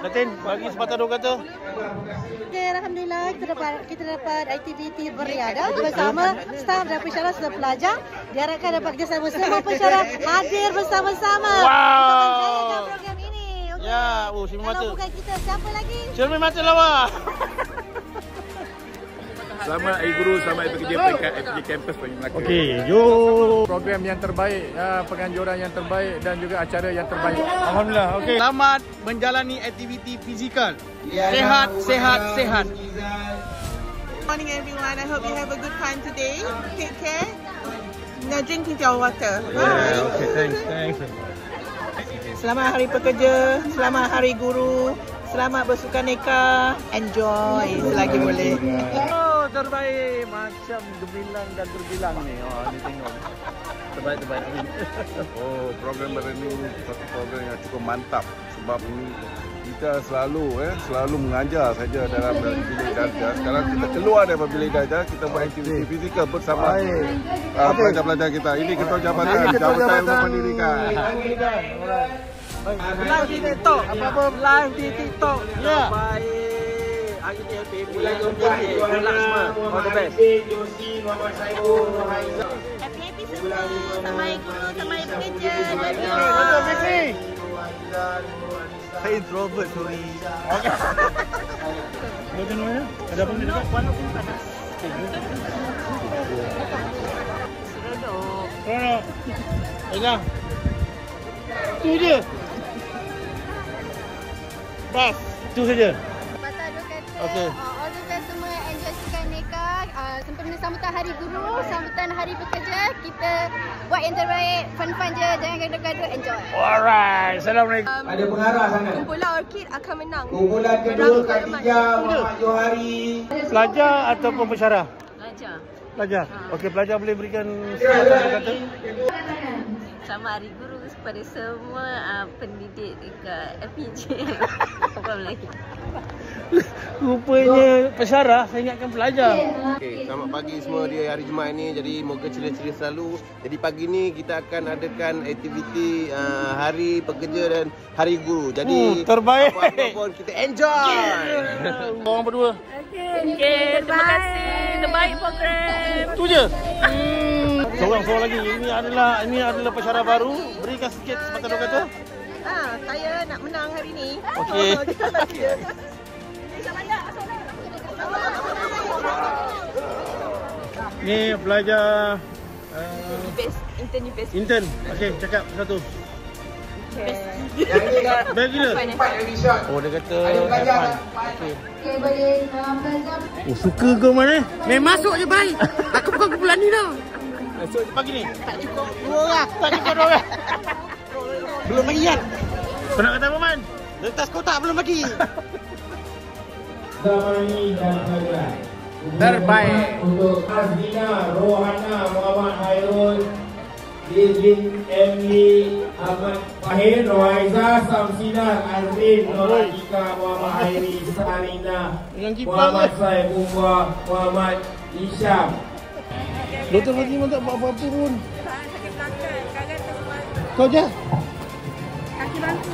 Datin, bagi sepatah dua kata. Okay, Alhamdulillah kita dapat aktiviti beriadah bersama staf dan pensyarah serta pelajar. Diharapkan dapat kerjasama semua pensyarah hadir bersama-sama. Wow. Untuk menjayakan program ini. Okay. Ya, Syirmin Mata. Kalau bukan kita, siapa lagi? Syirmin Mata lawa. Selamat Hari Guru, selamat bekerja peringkat FPJ Campus Pagi Melaka. Okey, yo. Program yang terbaik, penganjuran yang terbaik dan juga acara yang terbaik. Alhamdulillah. Okey. Selamat menjalani aktiviti fizikal. Sehat, sehat, sehat. Good morning everyone. I hope you have a good time today. Take care. Now drinking your water. Bye. Okay, thanks. Selamat Hari Pekerja. Selamat Hari Guru. Selamat bersukaneka. Enjoy selagi boleh. Oh, terbaik. Macam gebilang dan terbilang ni. Oh, ni tengok. Terbaik. Oh, program hari ini satu program yang cukup mantap sebab ini kita selalu mengajar saja dalam bilik darjah. Sekarang kita keluar daripada bilik darjah, kita buat aktiviti fizikal bersama pelajar-pelajar kita. Ini ketua jabatan yang mendirikan. Live di TikTok. Apa-apa live di TikTok. Ya. Baik. Hari ni happy bulan semua. All the best. Happy semua. Sama guru, sama pekerja. Saya introvert, sorry. Okey. Macam mana? Ada apa ni dekat? Walaupun panas. Seronok. Pegang. Tu je. Bas. Itu saja. Patah dua kata. Okey. All the best semua yang enjoy sukaneka. Sempena sambutan Hari Guru, sambutan Hari Pekerja, kita buat yang terbaik, fun-fun je, jangan gaduh-gaduh, enjoy. Alright. Assalamualaikum. Ada pengarah sangat. Kumpulan Orchid akan menang. Kumpulan kedua Khadijah Muhammad Johari. Pelajar ataupun pensyarah? Pelajar. Pelajar. Okey, pelajar boleh berikan sepatah kata. Selamat Hari Guru kepada semua pendidik dekat FPJ. Apa lagi? Rupanya pensyarah, saya ingatkan pelajar. Okay, selamat pagi semua di hari Jumaat ini. Jadi moga ceria-ceria selalu. Jadi pagi ni kita akan adakan aktiviti Hari Pekerja dan Hari Guru. Jadi terbaik. apa-apa pun kita enjoy. Orang berdua. Okey, terima kasih. Terbaik program. Tu je. Seorang lagi. Ini adalah pensyarah baru. Berikan sikit sepatah dua kata. Saya nak menang hari ni. Okey. Ni pelajar intern. Okey, cakap satu. Yang ni kan Baik gila. 4 episod. Oh, dia kata Ada pelajar F1. kan? Okey. Oh, suka ke mana? Masuk je baik. Aku bukan kumpulan ni dah. Esok pagi ni. Tak cukup 2 orang. Tak cukup 2 orang. Belum lagi kan? Kau nak kata apa, Man? Letas kotak belum lagi. Zamani dan Fajar. Terbaik. Untuk Azmina Rohana Muhammad Hairul, Izin Emily Ahmad Fahir, Rohaiza Samsinar Azrin, Noratika Muhammad Hairi, Sarina Muhammad Saib Umwa, Muhammad Isyam. Doktor Fatimah tak buat apa-apa pun. Kau je? Kaki bangku.